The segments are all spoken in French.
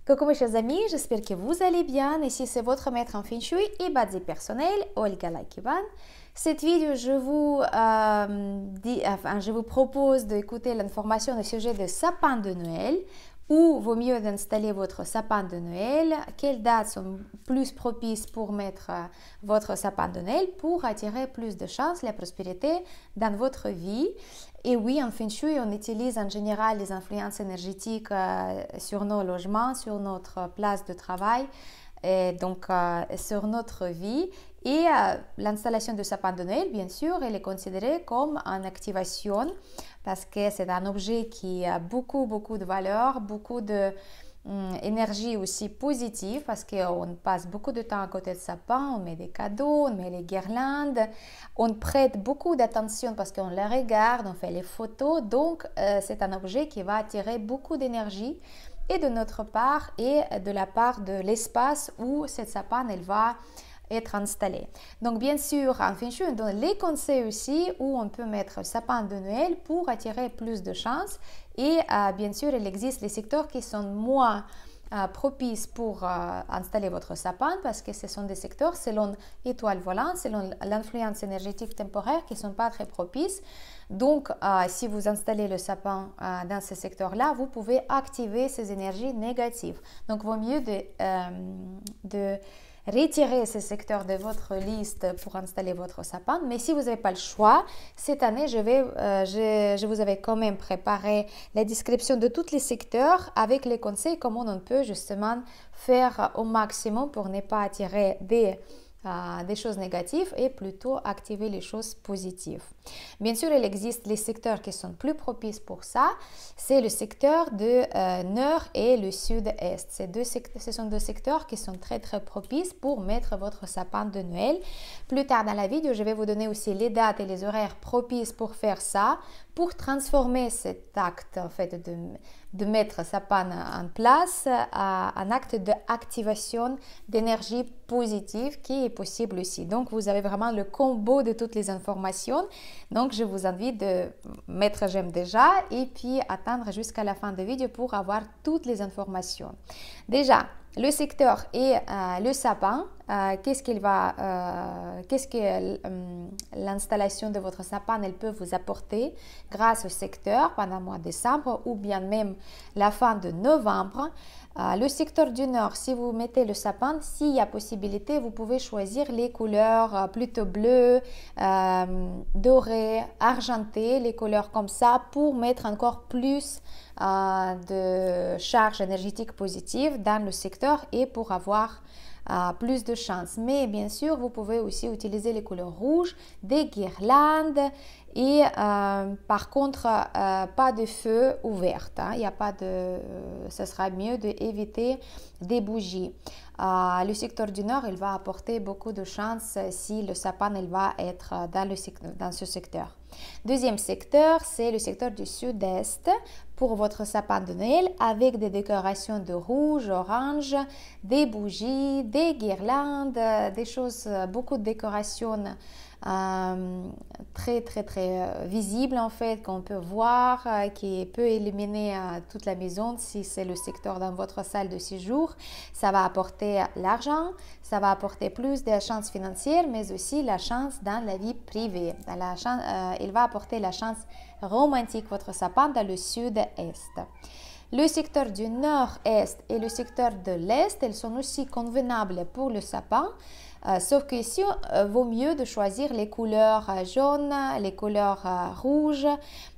Coucou mes chers amis, j'espère que vous allez bien. Ici c'est votre maître en Feng Shui et Badi personnel, Olga Lakivan. Cette vidéo, je vous propose d'écouter l'information au sujet de sapin de Noël. Où vaut mieux d'installer votre sapin de Noël, quelles dates sont plus propices pour mettre votre sapin de Noël pour attirer plus de chance, la prospérité dans votre vie. Et oui, en Feng Shui, on utilise en général les influences énergétiques sur nos logements, sur notre place de travail, et donc sur notre vie. Et l'installation du sapin de Noël, bien sûr, elle est considérée comme une activation parce que c'est un objet qui a beaucoup de valeur, beaucoup d'énergie aussi positive parce qu'on passe beaucoup de temps à côté de sapin, on met des cadeaux, on met les guirlandes, on prête beaucoup d'attention parce qu'on les regarde, on fait les photos. Donc, c'est un objet qui va attirer beaucoup d'énergie et de notre part et de la part de l'espace où cette sapin, elle va être installé. Donc bien sûr, en Feng Shui, on donne les conseils aussi où on peut mettre sapin de Noël pour attirer plus de chance. Et bien sûr, il existe les secteurs qui sont moins propices pour installer votre sapin parce que ce sont des secteurs selon l'étoile volante, selon l'influence énergétique temporaire qui ne sont pas très propices. Donc, si vous installez le sapin dans ce secteur-là, vous pouvez activer ces énergies négatives. Donc, il vaut mieux de retirer ces secteurs de votre liste pour installer votre sapin. Mais si vous n'avez pas le choix, cette année, je vous avais quand même préparé la description de tous les secteurs avec les conseils comment on peut justement faire au maximum pour ne pas attirer des choses négatives et plutôt activer les choses positives. Bien sûr, il existe les secteurs qui sont plus propices pour ça. C'est le secteur de nord et le sud-est. Ce sont deux secteurs qui sont très propices pour mettre votre sapin de Noël. Plus tard dans la vidéo, je vais vous donner aussi les dates et les horaires propices pour faire ça, pour transformer cet acte en fait de mettre sapin en place en acte d'activation d'énergie positive qui est possible aussi. Donc, vous avez vraiment le combo de toutes les informations. Donc, je vous invite de mettre j'aime déjà et puis attendre jusqu'à la fin de la vidéo pour avoir toutes les informations. Déjà, le secteur et le sapin, qu'est-ce que l'installation de votre sapin elle peut vous apporter grâce au secteur pendant le mois de décembre ou bien même la fin de novembre. Le secteur du nord, si vous mettez le sapin, s'il y a possibilité, vous pouvez choisir les couleurs plutôt bleues, dorées, argentées, les couleurs comme ça pour mettre encore plus de charge énergétique positive dans le secteur et pour avoir plus de chance. Mais bien sûr, vous pouvez aussi utiliser les couleurs rouges, des guirlandes et par contre, pas de feu ouvert. Il y a pas ce sera mieux d'éviter des bougies. Le secteur du nord, il va apporter beaucoup de chance si le sapin il va être dans ce secteur. Deuxième secteur, c'est le secteur du sud-est pour votre sapin de Noël avec des décorations de rouge, orange, des bougies, des guirlandes, des choses, beaucoup de décorations très visibles en fait qu'on peut voir, qui peut illuminer toute la maison si c'est le secteur dans votre salle de séjour. Ça va apporter l'argent, ça va apporter plus de chance financière mais aussi la chance dans la vie privée. Il va apporter la chance romantique votre sapin dans le sud-est. Le secteur du nord-est et le secteur de l'est, elles sont aussi convenables pour le sapin. Sauf que ici, vaut mieux de choisir les couleurs jaunes, les couleurs rouges.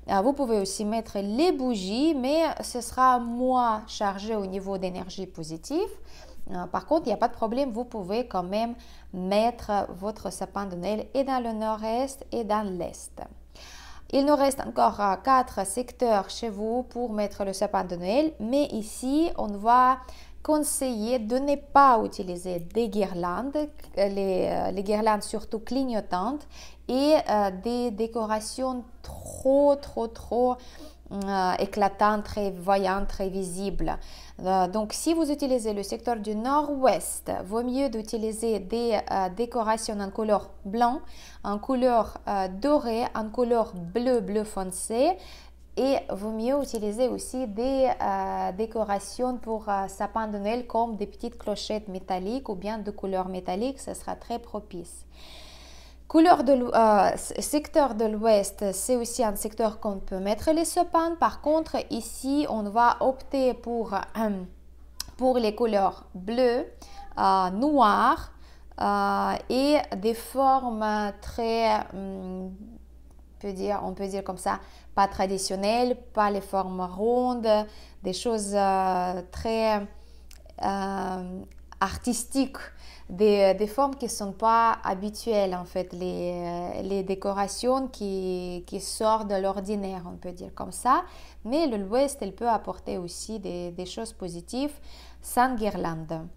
Vous pouvez aussi mettre les bougies, mais ce sera moins chargé au niveau d'énergie positive. Par contre, il n'y a pas de problème, vous pouvez quand même mettre votre sapin de Noël et dans le nord-est et dans l'est. Il nous reste encore 4 secteurs chez vous pour mettre le sapin de Noël, mais ici, on va conseiller de ne pas utiliser des guirlandes, les guirlandes surtout clignotantes et des décorations trop éclatantes, très voyantes, très visibles. Donc, si vous utilisez le secteur du nord-ouest, vaut mieux d'utiliser des décorations en couleur blanc, en couleur dorée, en couleur bleu foncé Et vaut mieux utiliser aussi des décorations pour sapin de Noël comme des petites clochettes métalliques ou bien de couleur métallique, ce sera très propice. Secteur de l'Ouest, c'est aussi un secteur qu'on peut mettre les sapins. Par contre, ici, on va opter pour les couleurs bleues, noires et des formes très, on peut dire comme ça, pas traditionnelles, pas les formes rondes, des choses très artistiques, des formes qui ne sont pas habituelles en fait, les décorations qui sortent de l'ordinaire, on peut dire comme ça. Mais l'Ouest, elle peut apporter aussi des choses positives sans guirlande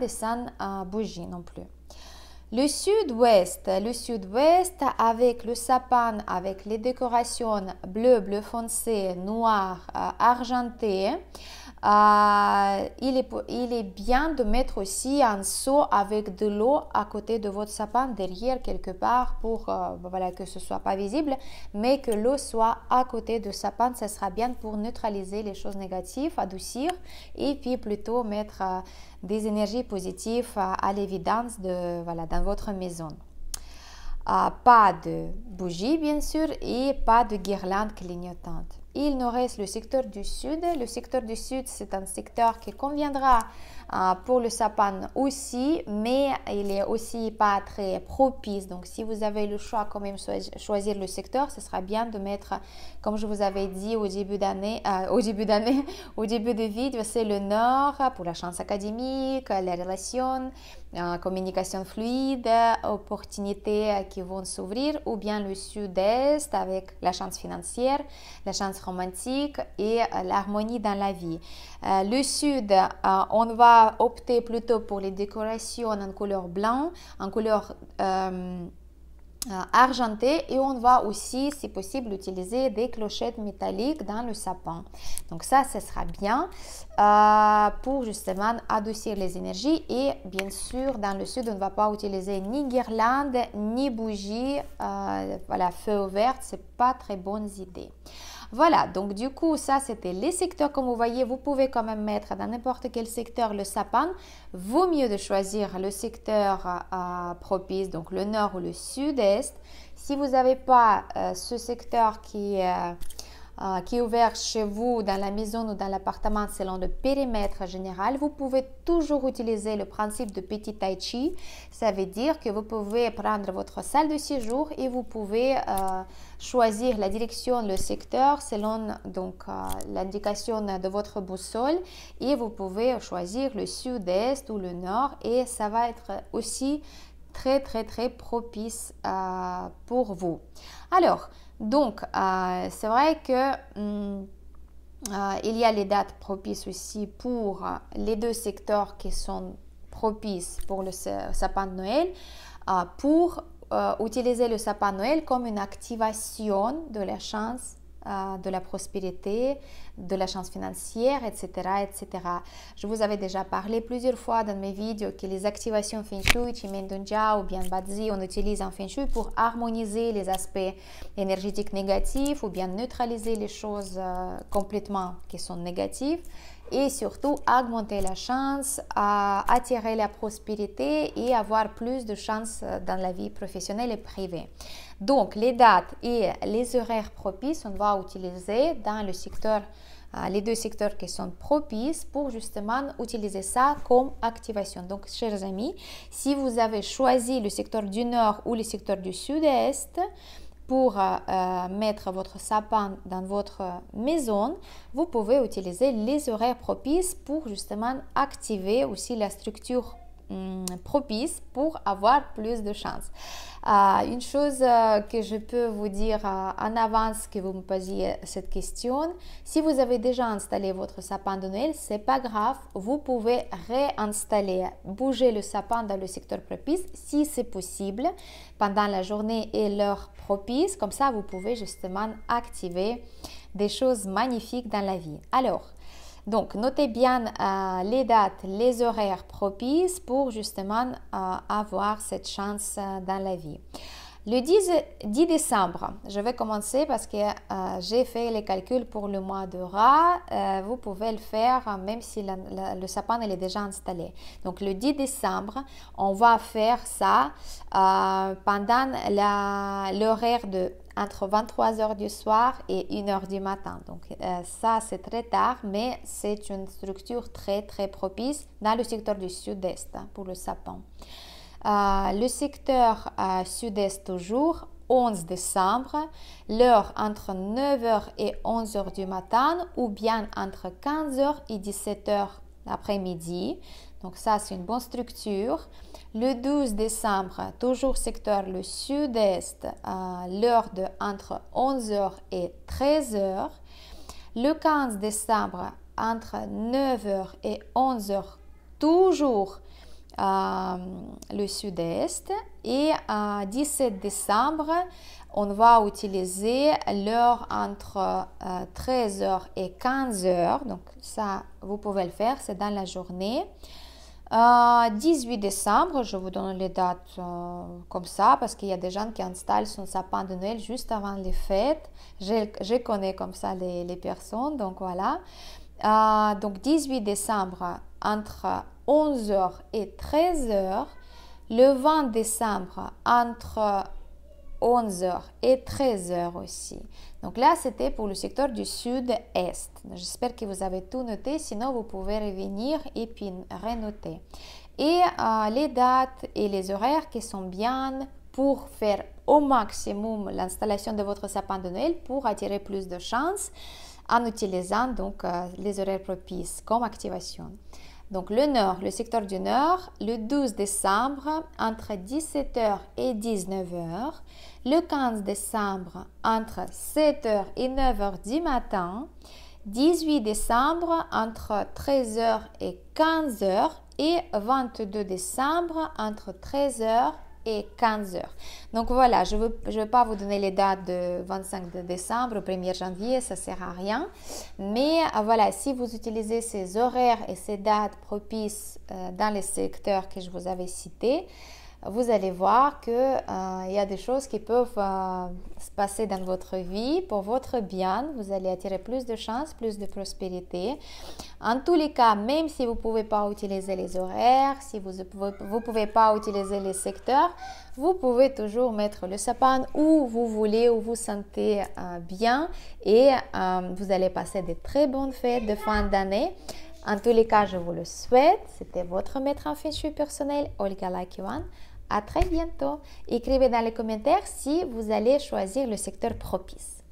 et sans bougie non plus. Le sud-ouest avec le sapin, avec les décorations bleu foncé, noir, argenté, il est bien de mettre aussi un seau avec de l'eau à côté de votre sapin, derrière quelque part pour que ce soit pas visible, mais que l'eau soit à côté du sapin, ça sera bien pour neutraliser les choses négatives, adoucir et puis plutôt mettre des énergies positives à l'évidence dans votre maison. Pas de bougies bien sûr et pas de guirlandes clignotantes. Il nous reste le secteur du sud. Le secteur du sud, c'est un secteur qui conviendra pour le sapin aussi, mais il est aussi pas très propice. Donc, si vous avez le choix quand même choisir le secteur, ce sera bien de mettre, comme je vous avais dit au début de vidéo, c'est le nord pour la chance académique, les relations, communication fluide, opportunités qui vont s'ouvrir, ou bien le sud-est avec la chance financière, la chance romantique et l'harmonie dans la vie. Le sud, on va opter plutôt pour les décorations en couleur blanc, en couleur argenté, et on va aussi, si possible, utiliser des clochettes métalliques dans le sapin. Donc ça sera bien pour justement adoucir les énergies. Et bien sûr, dans le sud, on ne va pas utiliser ni guirlande, ni bougie. Feu vert, c'est pas très bonne idée. Voilà, donc du coup, ça c'était les secteurs. Comme vous voyez, vous pouvez quand même mettre dans n'importe quel secteur le sapin. Vaut mieux de choisir le secteur propice, donc le nord ou le sud-est. Si vous n'avez pas ce secteur qui est ouvert chez vous, dans la maison ou dans l'appartement selon le périmètre général, vous pouvez toujours utiliser le principe de petit tai chi. Ça veut dire que vous pouvez prendre votre salle de séjour et vous pouvez choisir la direction, le secteur selon l'indication de votre boussole, et vous pouvez choisir le sud-est ou le nord, et ça va être aussi très propice pour vous. Alors, donc, c'est vrai que il y a les dates propices aussi pour les deux secteurs qui sont propices pour le sapin de Noël, pour utiliser le sapin de Noël comme une activation de la chance, de la prospérité, de la chance financière, etc., etc. Je vous avais déjà parlé plusieurs fois dans mes vidéos que les activations Feng Shui, Chimendonjia ou bien Bazi, on utilise en Feng Shui pour harmoniser les aspects énergétiques négatifs ou bien neutraliser les choses complètement qui sont négatives, et surtout augmenter la chance, attirer la prospérité et avoir plus de chance dans la vie professionnelle et privée. Donc, les dates et les horaires propices, on va utiliser dans le secteur, les deux secteurs qui sont propices pour justement utiliser ça comme activation. Donc, chers amis, si vous avez choisi le secteur du nord ou le secteur du sud-est pour mettre votre sapin dans votre maison, vous pouvez utiliser les horaires propices pour justement activer aussi la structure propice pour avoir plus de chance. Une chose que je peux vous dire en avance, que vous me posiez cette question, si vous avez déjà installé votre sapin de Noël, c'est pas grave, vous pouvez réinstaller, bouger le sapin dans le secteur propice si c'est possible pendant la journée et l'heure propice. Comme ça, vous pouvez justement activer des choses magnifiques dans la vie. Alors, donc, notez bien les dates, les horaires propices pour justement avoir cette chance dans la vie. Le 10 décembre, je vais commencer parce que j'ai fait les calculs pour le mois de rat. Vous pouvez le faire même si le sapin il est déjà installé. Donc le 10 décembre, on va faire ça pendant l'horaire de entre 23h du soir et 1h du matin. Donc ça c'est très tard, mais c'est une structure très très propice dans le secteur du sud-est pour le sapin. Le secteur sud-est toujours, 11 décembre, l'heure entre 9h et 11h du matin ou bien entre 15h et 17h l'après-midi. Donc ça, c'est une bonne structure. Le 12 décembre, toujours secteur le sud-est, l'heure de entre 11h et 13h. Le 15 décembre, entre 9h et 11h, toujours le sud-est. Et 17 décembre, on va utiliser l'heure entre 13h et 15h. Donc ça, vous pouvez le faire, c'est dans la journée. 18 décembre, je vous donne les dates comme ça parce qu'il y a des gens qui installent son sapin de Noël juste avant les fêtes. Je connais comme ça les personnes, donc voilà. Donc 18 décembre entre 11h et 13h. Le 20 décembre entre 11h et 13h aussi. Donc là, c'était pour le secteur du sud-est. J'espère que vous avez tout noté, sinon vous pouvez revenir et puis renoter. Et les dates et les horaires qui sont bien pour faire au maximum l'installation de votre sapin de Noël pour attirer plus de chance en utilisant donc les horaires propices comme activation. Donc le nord, le secteur du nord, le 12 décembre entre 17h et 19h, le 15 décembre entre 7h et 9h du matin, 18 décembre entre 13h et 15h et 22 décembre entre 13h et 15h. Donc voilà, je vais pas vous donner les dates de 25 décembre au 1er janvier, ça sert à rien. Mais voilà, si vous utilisez ces horaires et ces dates propices dans les secteurs que je vous avais cités, vous allez voir qu'il y a des choses qui peuvent se passer dans votre vie pour votre bien. Vous allez attirer plus de chance, plus de prospérité. En tous les cas, même si vous ne pouvez pas utiliser les horaires, si vous ne pouvez pas utiliser les secteurs, vous pouvez toujours mettre le sapin où vous voulez, où vous sentez bien et vous allez passer de très bonnes fêtes de fin d'année. En tous les cas, je vous le souhaite. C'était votre maître en feng shui personnel, Olga Lakioan. À très bientôt. Écrivez dans les commentaires si vous allez choisir le secteur propice.